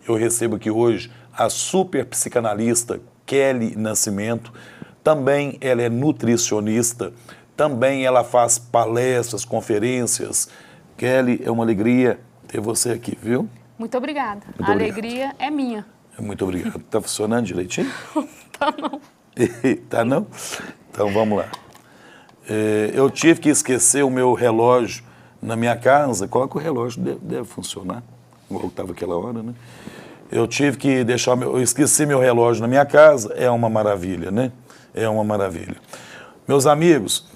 Eu recebo aqui hoje a super psicanalista Kelly Nascimento. Também ela é nutricionista, também ela faz palestras, conferências. Kelly, é uma alegria ter você aqui, viu? Muito obrigada. Muito a obrigado. Alegria é minha. Muito obrigado. Tá funcionando direitinho? Tá não. Tá não? Então vamos lá. Eu tive que esquecer o meu relógio na minha casa. Coloca o relógio, deve funcionar, igual estava aquela hora, né? Eu tive que deixar, eu esqueci meu relógio na minha casa, é uma maravilha, né? É uma maravilha. Meus amigos,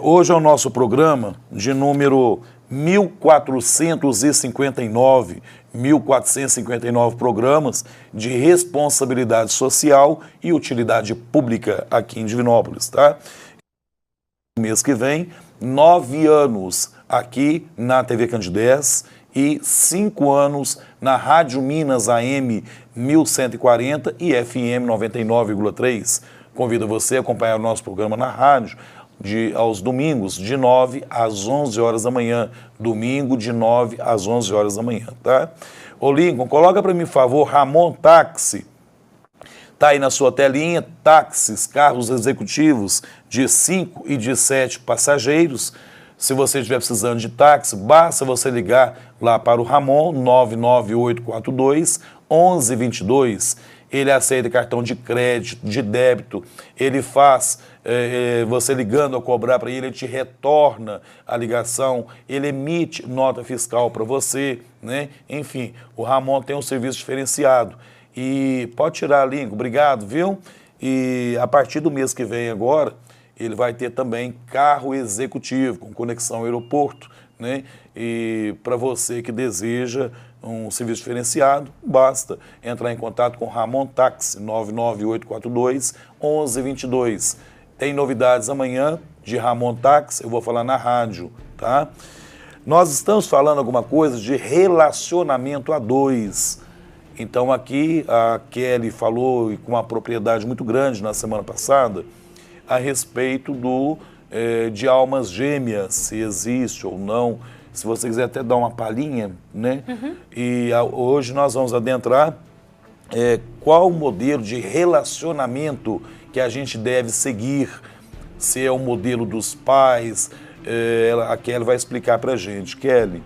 hoje é o nosso programa de número 1459 programas de responsabilidade social e utilidade pública aqui em Divinópolis, tá? Mês que vem, 9 anos aqui na TV Candidez e 5 anos na Rádio Minas AM 1140 e FM 99,3. Convido você a acompanhar o nosso programa na rádio aos domingos, de 9 às 11 horas da manhã. Domingo, de 9 às 11 horas da manhã, tá? Ô Lincoln, coloca para mim, por favor, Ramon Táxi. Tá aí na sua telinha, táxis, carros executivos de 5 e de 7 passageiros. Se você estiver precisando de táxi, basta você ligar lá para o Ramon, 99842-1122. Ele aceita cartão de crédito, de débito, ele faz, você ligando a cobrar para ele te retorna a ligação, ele emite nota fiscal para você, né? Enfim, o Ramon tem um serviço diferenciado. E pode tirar, Lincoln, obrigado, viu? E a partir do mês que vem agora, ele vai ter também carro executivo, com conexão ao aeroporto, né? E para você que deseja um serviço diferenciado, basta entrar em contato com o Ramon Táxi, 99842-1122. Tem novidades amanhã de Ramon Táxi, eu vou falar na rádio, tá? Nós estamos falando alguma coisa de relacionamento a dois. Então aqui a Kelly falou com uma propriedade muito grande na semana passada a respeito de almas gêmeas, se existe ou não. Se você quiser até dar uma palhinha, né? Uhum. E hoje nós vamos adentrar qual o modelo de relacionamento que a gente deve seguir, se é o modelo dos pais. A Kelly vai explicar pra gente. Kelly,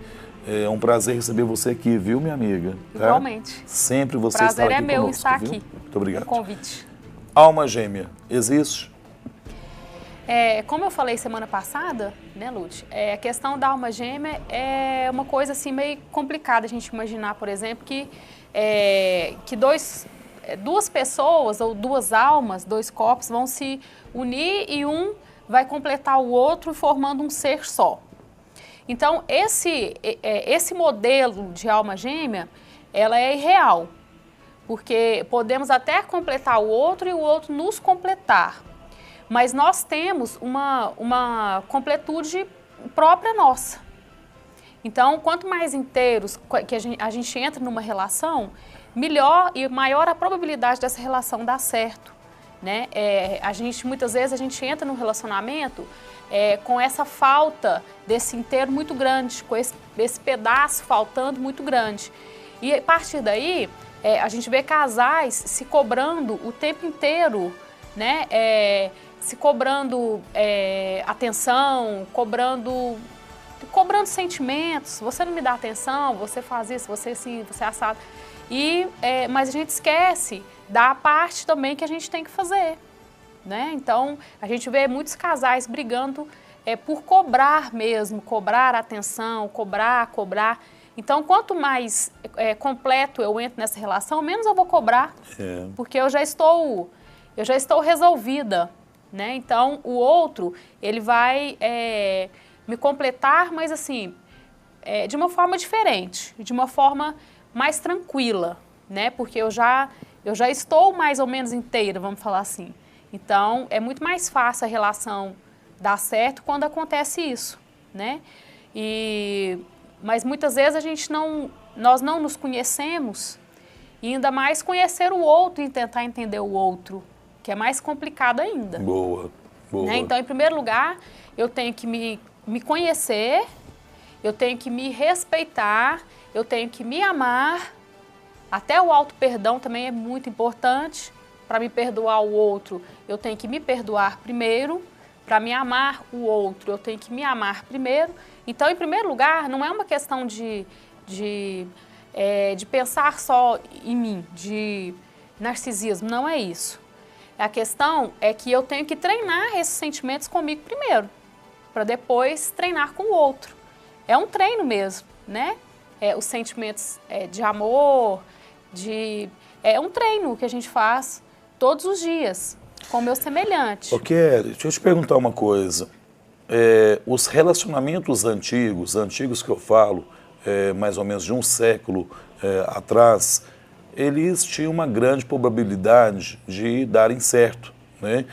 é um prazer receber você aqui, viu, minha amiga? Tá? Igualmente. Sempre você está aqui conosco. Prazer é meu estar aqui. Muito obrigado. Um convite. Alma gêmea, existe? Como eu falei semana passada, né, Lute, a questão da alma gêmea é uma coisa assim meio complicada a gente imaginar, por exemplo, que duas pessoas ou duas almas, dois corpos vão se unir e um vai completar o outro formando um ser só. Então, esse modelo de alma gêmea, ela é irreal, porque podemos até completar o outro e o outro nos completar. Mas nós temos uma completude própria nossa. Então, quanto mais inteiros que a gente entra numa relação, melhor e maior a probabilidade dessa relação dar certo, né? Muitas vezes a gente entra num relacionamento com essa falta desse inteiro muito grande, com esse pedaço faltando muito grande. E a partir daí, a gente vê casais se cobrando o tempo inteiro, né? Se cobrando atenção, cobrando sentimentos. Você não me dá atenção, você faz isso, você assim, você é assado. Mas a gente esquece da parte também que a gente tem que fazer, né? Então, a gente vê muitos casais brigando por cobrar mesmo, cobrar atenção, cobrar. Então, quanto mais completo eu entro nessa relação, menos eu vou cobrar, porque eu já estou resolvida. Né? Então, o outro, ele vai me completar, mas assim, de uma forma diferente, de uma forma mais tranquila, né? Porque eu já estou mais ou menos inteira, vamos falar assim. Então, é muito mais fácil a relação dar certo quando acontece isso, né? Mas muitas vezes nós não nos conhecemos, e ainda mais conhecer o outro e tentar entender o outro, que é mais complicado ainda. Boa. Né? Então, em primeiro lugar, eu tenho que me conhecer, eu tenho que me respeitar, eu tenho que me amar Até o auto-perdão também é muito importante. Para me perdoar o outro, eu tenho que me perdoar primeiro. Para me amar o outro, eu tenho que me amar primeiro. Então, em primeiro lugar, não é uma questão de pensar só em mim, de narcisismo, não é isso. A questão é que eu tenho que treinar esses sentimentos comigo primeiro, para depois treinar com o outro. É um treino mesmo, né? Os sentimentos de amor, é um treino que a gente faz todos os dias, com o meu semelhante. Ô, Kelly, deixa eu te perguntar uma coisa. Os relacionamentos antigos que eu falo, mais ou menos de um século atrás, eles tinham uma grande probabilidade de darem certo, né?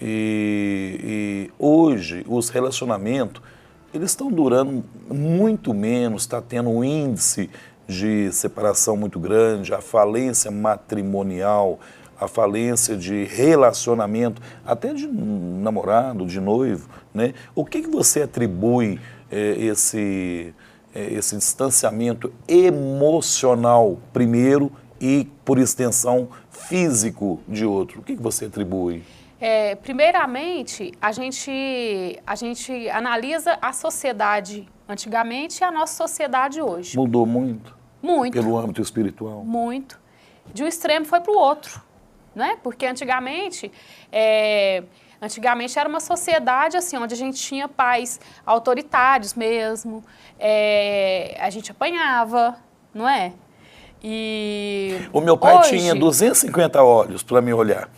E hoje os relacionamentos, eles estão durando muito menos, está tendo um índice de separação muito grande, a falência matrimonial, a falência de relacionamento, até de namorado, de noivo, né? O que você atribui esse distanciamento emocional primeiro e, por extensão, físico de outro? O que você atribui? Primeiramente, a gente analisa a sociedade antigamente e a nossa sociedade hoje. Mudou muito? Muito. Pelo âmbito espiritual? Muito. De um extremo foi para o outro, né? Porque antigamente era uma sociedade assim, onde a gente tinha pais autoritários mesmo, a gente apanhava, não é? E o meu pai hoje tinha 250 olhos para me olhar,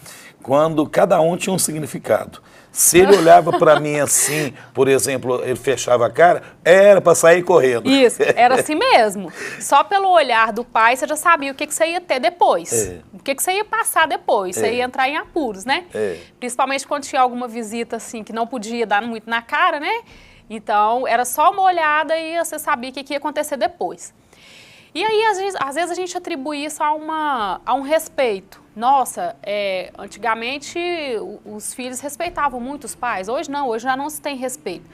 quando cada um tinha um significado. Se ele olhava para mim assim, por exemplo, ele fechava a cara, era para sair correndo. Isso, era assim mesmo. Só pelo olhar do pai, você já sabia o que você ia ter depois. O que você ia passar depois, você ia entrar em apuros, né? Principalmente quando tinha alguma visita assim, que não podia dar muito na cara, né? Então, era só uma olhada e você sabia o que ia acontecer depois. E aí, às vezes a gente atribui isso a um respeito. Nossa, antigamente os filhos respeitavam muito os pais, hoje não, hoje já não se tem respeito.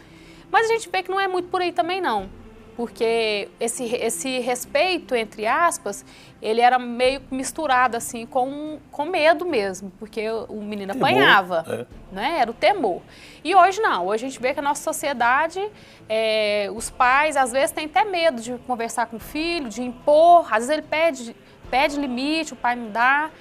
Mas a gente vê que não é muito por aí também não, porque esse respeito, entre aspas, ele era meio misturado assim com medo mesmo, porque o menino apanhava, né? Era o temor. E hoje não, hoje a gente vê que a nossa sociedade, os pais às vezes têm até medo de conversar com o filho, de impor, às vezes ele pede limite, o pai não dá.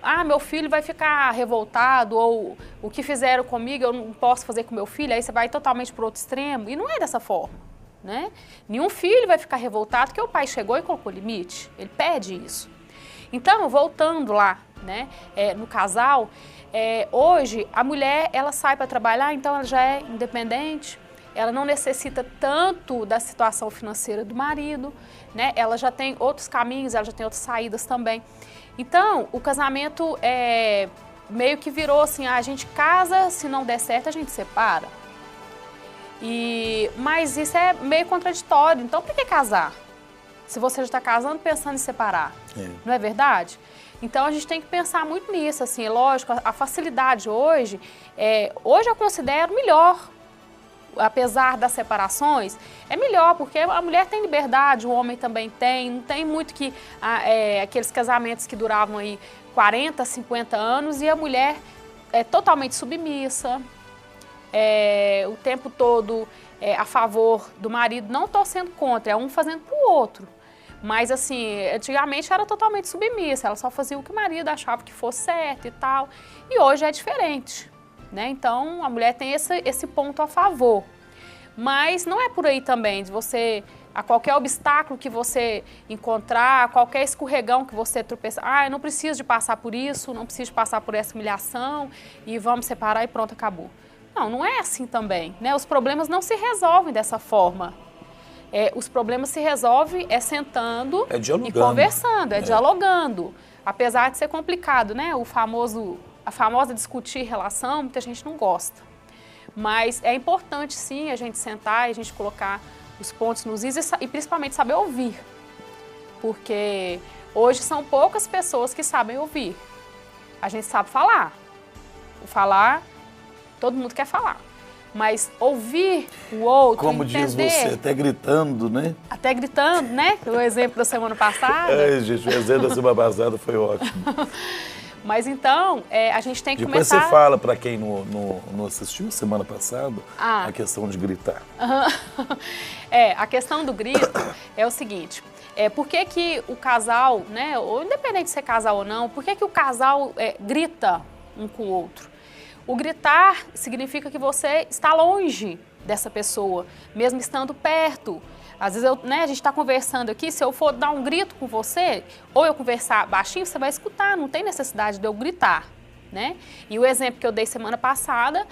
Ah, meu filho vai ficar revoltado, ou o que fizeram comigo eu não posso fazer com meu filho, aí você vai totalmente para o outro extremo. E não é dessa forma, né? Nenhum filho vai ficar revoltado porque o pai chegou e colocou limite, ele pede isso. Então, voltando lá, né, no casal, hoje a mulher, ela sai para trabalhar, então ela já é independente, ela não necessita tanto da situação financeira do marido, né? Ela já tem outros caminhos, ela já tem outras saídas também. Então, o casamento meio que virou assim, a gente casa, se não der certo, a gente separa. Mas isso é meio contraditório, então por que casar? Se você já está casando pensando em separar, não é verdade? Então a gente tem que pensar muito nisso, assim, lógico, a facilidade hoje eu considero melhor. Apesar das separações, é melhor, porque a mulher tem liberdade, o homem também tem, não tem muito que aqueles casamentos que duravam aí 40, 50 anos e a mulher é totalmente submissa, o tempo todo a favor do marido, não estou sendo contra, é um fazendo para o outro. Mas assim, antigamente era totalmente submissa, ela só fazia o que o marido achava que fosse certo e tal, e hoje é diferente. Né? Então, a mulher tem esse ponto a favor. Mas não é por aí também, de você, a qualquer obstáculo que você encontrar, a qualquer escorregão que você tropeçar, eu não preciso de passar por isso, não preciso de passar por essa humilhação e vamos separar e pronto, acabou. Não, não é assim também, né? Os problemas não se resolvem dessa forma. Os problemas se resolvem sentando e conversando, dialogando. Apesar de ser complicado, né? A famosa discutir relação, muita gente não gosta. Mas é importante, sim, a gente sentar e a gente colocar os pontos nos is e principalmente saber ouvir. Porque hoje são poucas pessoas que sabem ouvir. A gente sabe falar. O falar, todo mundo quer falar. Mas ouvir o outro, Como entender... diz você, até gritando, né? Até gritando, né? O exemplo da semana passada. É, gente, o exemplo da semana passada foi ótimo. Mas então, a gente tem que Depois começar... você fala para quem não assistiu semana passada, a questão de gritar. A questão do grito é o seguinte, por que que o casal, né, ou independente de ser casal ou não, por que que o casal grita um com o outro? O gritar significa que você está longe dessa pessoa, mesmo estando perto. Às vezes a gente está conversando aqui, se eu for dar um grito com você, ou eu conversar baixinho, você vai escutar, não tem necessidade de eu gritar, né? E o exemplo que eu dei semana passada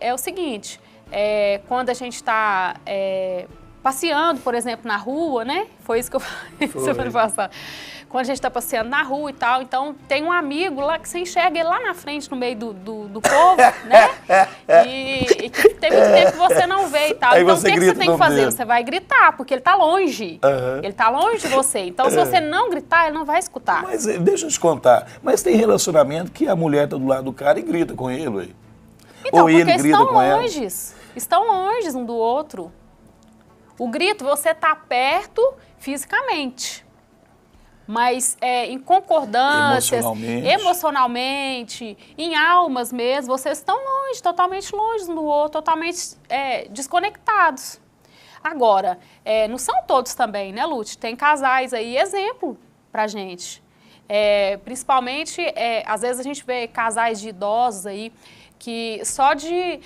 é o seguinte, quando a gente está passeando, por exemplo, na rua, né? Foi isso que eu falei semana passada. Quando a gente está passeando na rua e tal, então tem um amigo lá que você enxerga ele lá na frente, no meio do povo, né? E que tem muito tempo que você não vê e tal. Aí então o você que você grita tem o que nome fazer? dele. Você vai gritar, porque ele está longe. Ele está longe de você. Então se você não gritar, ele não vai escutar. Mas deixa eu te contar, mas tem relacionamento que a mulher tá do lado do cara e grita com ele, ué. Então, Ou ele porque grita com ela. estão longe um do outro. O grito, você está perto fisicamente. Mas em concordâncias, emocionalmente, em almas mesmo, vocês estão longe, totalmente longe um do outro, totalmente desconectados. Agora, não são todos também, né, Lute? Tem casais aí, exemplo pra gente. Principalmente, às vezes a gente vê casais de idosos aí, que só de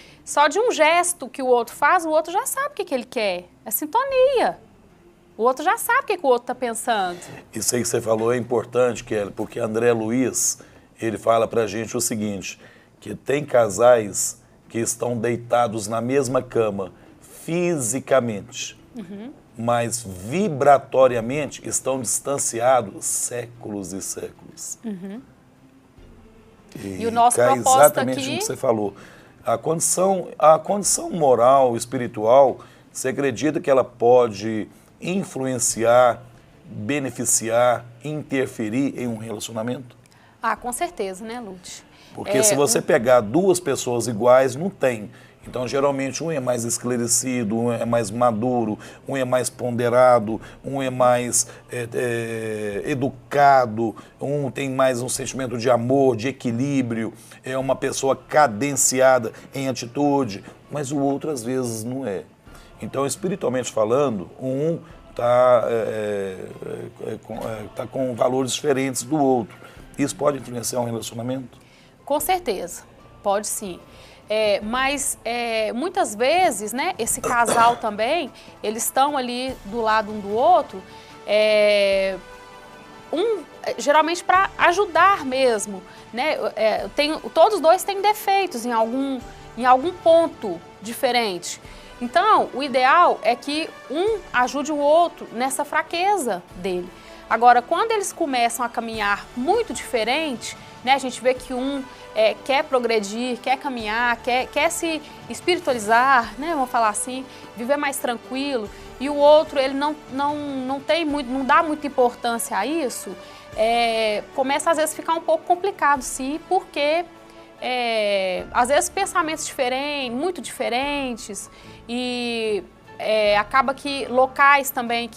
um gesto que o outro faz, o outro já sabe o que ele quer. É sintonia. O outro já sabe o que o outro está pensando. Isso aí que você falou é importante, Kelly, porque André Luiz, ele fala pra gente o seguinte, que tem casais que estão deitados na mesma cama fisicamente, mas vibratoriamente estão distanciados séculos e séculos. E o nosso cai propósito exatamente aqui... no que você falou. A condição moral, espiritual, você acredita que ela pode influenciar, beneficiar, interferir em um relacionamento? Com certeza, né, Lute? Porque se você pegar duas pessoas iguais, não tem. Então, geralmente, um é mais esclarecido, um é mais maduro, um é mais ponderado, um é mais educado, um tem mais um sentimento de amor, de equilíbrio, é uma pessoa cadenciada em atitude, mas o outro, às vezes, não é. Então, espiritualmente falando, um está tá com valores diferentes do outro. Isso pode influenciar um relacionamento? Com certeza, pode sim. Mas muitas vezes, né, esse casal também, eles estão ali do lado um do outro, geralmente para ajudar mesmo, né? Todos dois têm defeitos em algum ponto diferente. Então, o ideal é que um ajude o outro nessa fraqueza dele. Agora, quando eles começam a caminhar muito diferente, né, a gente vê que um quer progredir, quer caminhar, quer se espiritualizar, né, vamos falar assim, viver mais tranquilo, e o outro ele não dá muita importância a isso, começa às vezes a ficar um pouco complicado, sim, porque às vezes pensamentos diferentes, muito diferentes, e acaba que locais também,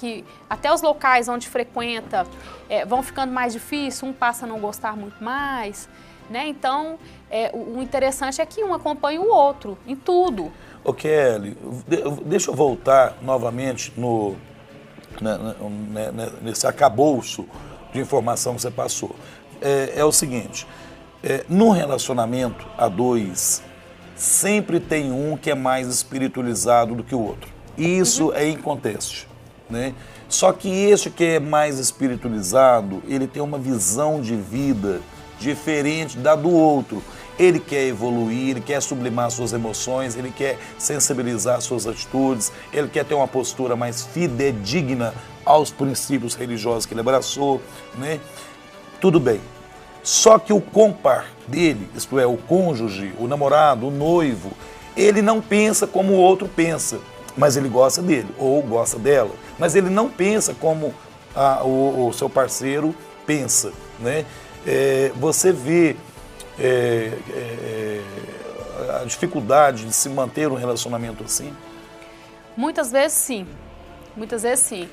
até os locais onde frequenta vão ficando mais difíceis, um passa a não gostar muito mais, né? Então, o interessante é que um acompanhe o outro em tudo. Ô Kelly, deixa eu voltar novamente nesse arcabouço de informação que você passou. É o seguinte, num relacionamento a dois, sempre tem um que é mais espiritualizado do que o outro. E isso é inconteste, né? Só que esse que é mais espiritualizado, ele tem uma visão de vida diferente da do outro. Ele quer evoluir, ele quer sublimar suas emoções, ele quer sensibilizar suas atitudes, ele quer ter uma postura mais fidedigna aos princípios religiosos que ele abraçou, né? Tudo bem. Só que o compar dele, isto é, o cônjuge, o namorado, o noivo, ele não pensa como o outro pensa, mas ele gosta dele, ou gosta dela, mas ele não pensa como o seu parceiro pensa, né? Você vê a dificuldade de se manter um relacionamento assim? Muitas vezes sim, muitas vezes sim.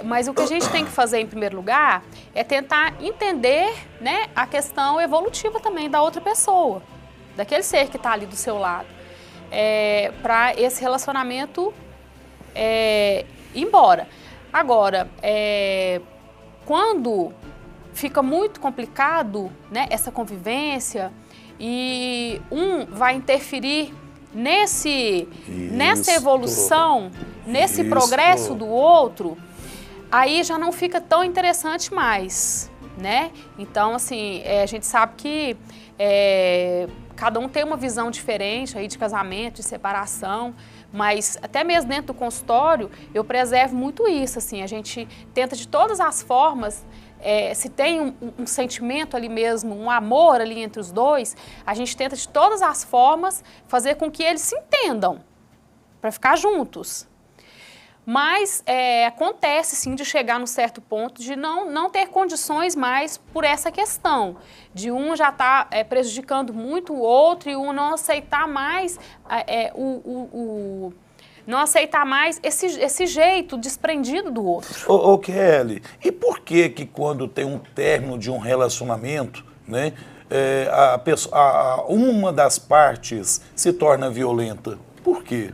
Mas o que a gente tem que fazer em primeiro lugar é tentar entender, né, a questão evolutiva também da outra pessoa, daquele ser que está ali do seu lado, para esse relacionamento ir embora. Agora, quando fica muito complicado, né, essa convivência e um vai interferir nessa evolução, nesse progresso do outro, aí já não fica tão interessante mais, né? Então, assim, a gente sabe que cada um tem uma visão diferente aí de casamento, de separação, mas até mesmo dentro do consultório eu preservo muito isso, assim, a gente tenta de todas as formas, se tem um sentimento ali mesmo, um amor ali entre os dois, a gente tenta de todas as formas fazer com que eles se entendam, para ficar juntos. Mas acontece sim de chegar num certo ponto de não ter condições mais por essa questão, de um já estar prejudicando muito o outro e um não aceitar mais não aceitar mais esse jeito desprendido do outro. Ô Kelly, e por que quando tem um término de um relacionamento, né, uma das partes se torna violenta? Por quê?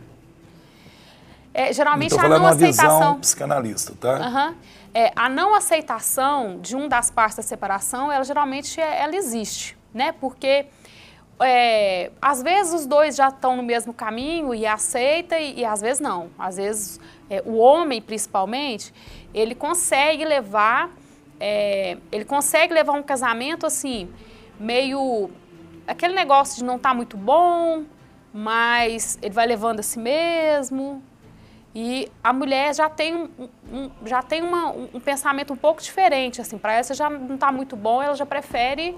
Geralmente a não aceitação... visão psicanalista, tá? A não aceitação de uma das partes da separação, ela geralmente ela existe, né? Porque às vezes os dois já estão no mesmo caminho e aceita e às vezes não. Às vezes o homem, principalmente, ele consegue levar um casamento assim, meio... aquele negócio de não estar muito bom, mas ele vai levando a si mesmo. E a mulher já tem um pensamento um pouco diferente, assim, para ela já não está muito bom, ela já prefere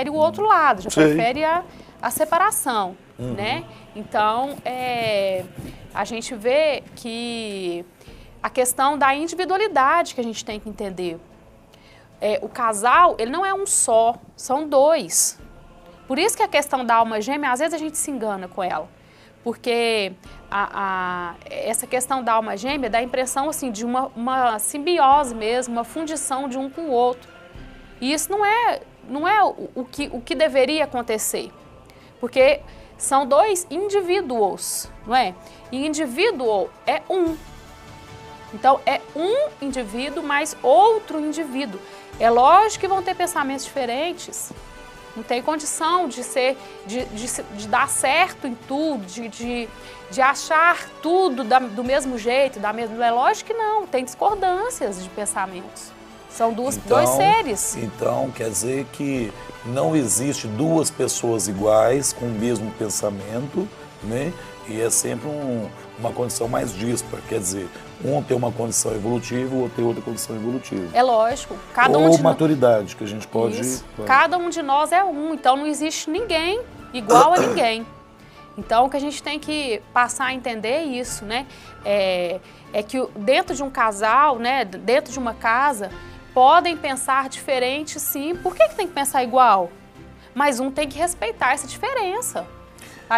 o outro lado, já prefere a separação, né? Então, a gente vê que a questão da individualidade que a gente tem que entender. O casal, ele não é um só, são dois. Por isso que a questão da alma gêmea, às vezes a gente se engana com ela. Porque essa questão da alma gêmea dá a impressão assim, de uma simbiose mesmo, uma fundição de um com o outro. E isso não é o que deveria acontecer. Porque são dois indivíduos, não é? E indivíduo é um. Então, é um indivíduo mais outro indivíduo. É lógico que vão ter pensamentos diferentes. Não tem condição de dar certo em tudo, de achar tudo do mesmo jeito, é lógico que não, tem discordâncias de pensamentos. São dois seres. Então, quer dizer que não existe duas pessoas iguais com o mesmo pensamento, né? E é sempre uma condição mais díspara, quer dizer, um tem uma condição evolutiva, o outro tem outra condição evolutiva. É lógico. Ou maturidade, que a gente pode... Cada um de nós é um, então não existe ninguém igual a ninguém. Então, o que a gente tem que passar a entender é isso, né? É que dentro de um casal, né, dentro de uma casa, podem pensar diferente, sim. Por que tem que pensar igual? Mas um tem que respeitar essa diferença.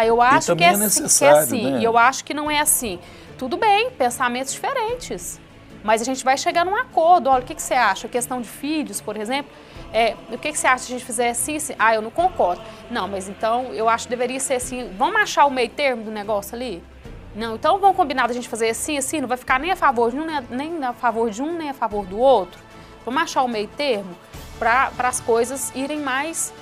Eu acho que é assim, né? E eu acho que não é assim. Tudo bem, pensamentos diferentes, mas a gente vai chegar num acordo. Olha, o que você acha? A questão de filhos, por exemplo, o que você acha se a gente fizer assim? Eu não concordo. Não, mas então eu acho que deveria ser assim. Vamos achar o meio termo do negócio ali? Não, então vamos combinar da gente fazer assim, não vai ficar nem a favor de um, nem a favor de um, nem a favor do outro. Vamos achar o meio termo para as coisas irem mais...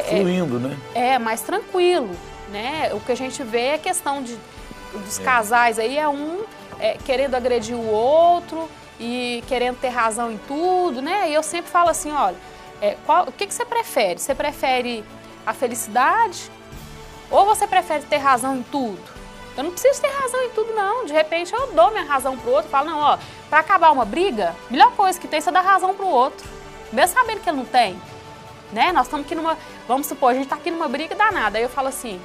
fluindo, né? Mais tranquilo. Né? O que a gente vê é a questão dos casais aí, um querendo agredir o outro e querendo ter razão em tudo, né? E eu sempre falo assim, olha, o que você prefere? Você prefere a felicidade ou você prefere ter razão em tudo? Eu não preciso ter razão em tudo, não. De repente eu dou minha razão pro outro e falo, não, para acabar uma briga, a melhor coisa que tem é você dar razão pro outro, mesmo sabendo que ele não tem. Né? Nós estamos aqui vamos supor, a gente está aqui numa briga danada, aí eu falo assim,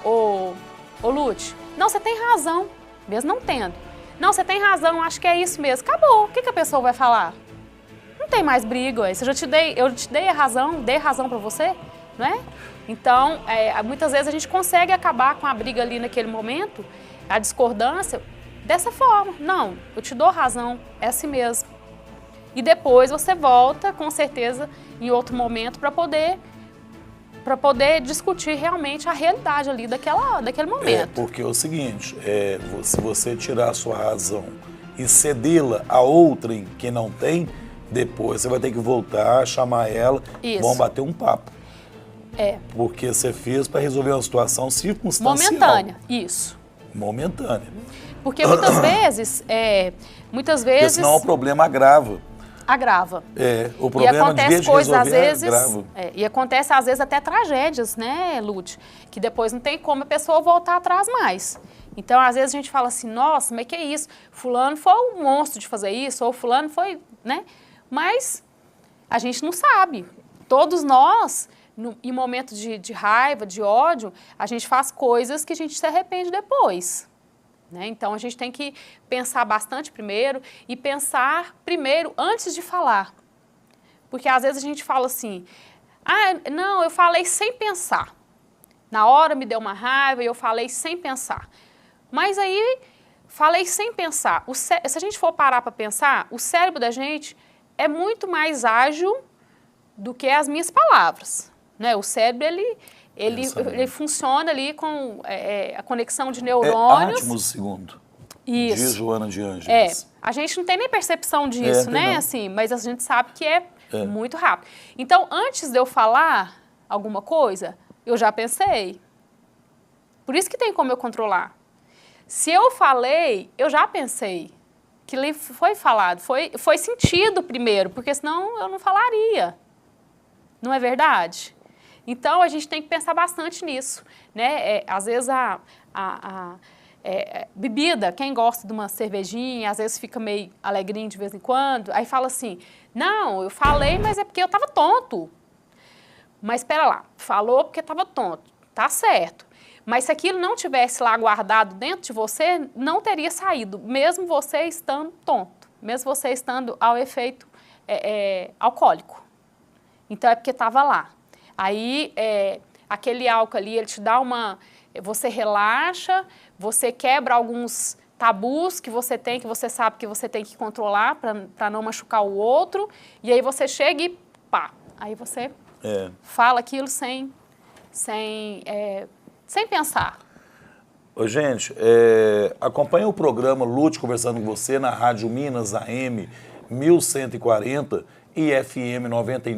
ô Lute, não, você tem razão, mesmo não tendo. Não, você tem razão, acho que é isso mesmo. Acabou, o que a pessoa vai falar? Não tem mais briga, ué. Eu te dei a razão, dei razão pra você, né? Então, muitas vezes a gente consegue acabar com a briga ali naquele momento, a discordância, dessa forma. Não, eu te dou razão, é assim mesmo. E depois você volta, com certeza, em outro momento, para poder discutir realmente a realidade ali daquele momento. Porque é o seguinte, se você tirar a sua razão e cedê-la a outrem que não tem, depois você vai ter que voltar, chamar ela, vão bater um papo. Porque você fez para resolver uma situação circunstancial. Momentânea, isso. Momentânea. Porque muitas vezes... Porque senão o problema agrava. Agrava. O problema de vez de resolver às vezes, agrava. E acontece às vezes até tragédias, né, Lute? Que depois não tem como a pessoa voltar atrás mais. Então, às vezes a gente fala assim, nossa, mas que é isso? Fulano foi um monstro de fazer isso, ou fulano foi, né? Mas a gente não sabe. Todos nós, em momentos de raiva, de ódio, a gente faz coisas que a gente se arrepende depois. Né? Então, a gente tem que pensar bastante primeiro e pensar primeiro antes de falar. Porque às vezes a gente fala assim, não, eu falei sem pensar. Na hora me deu uma raiva e eu falei sem pensar. Mas aí, falei sem pensar. Se a gente for parar para pensar, o cérebro da gente é muito mais ágil do que as minhas palavras. Né? O cérebro, ele funciona ali com a conexão de neurônios. Átomos segundo. Isso. Diz Joana de Ângeles. A gente não tem nem percepção disso, né? Assim, mas a gente sabe que é muito rápido. Então, antes de eu falar alguma coisa, eu já pensei. Por isso que tem como eu controlar. Se eu falei, eu já pensei. Que ele foi falado, foi sentido primeiro, porque senão eu não falaria. Não é verdade? Então, a gente tem que pensar bastante nisso, né? Às vezes, bebida, quem gosta de uma cervejinha, às vezes fica meio alegrinho de vez em quando, aí fala assim, não, eu falei, mas é porque eu estava tonto. Mas espera lá, falou porque estava tonto, tá certo. Mas se aquilo não tivesse lá guardado dentro de você, não teria saído, mesmo você estando tonto, mesmo você estando ao efeito alcoólico. Então, é porque estava lá. Aí, aquele álcool ali, ele te dá você relaxa, você quebra alguns tabus que você tem, que você sabe que você tem que controlar para não machucar o outro, e aí você chega e pá, aí você fala aquilo sem pensar. Ô, gente, acompanha o programa Lute Conversando com Você na Rádio Minas AM 1140 e FM 99.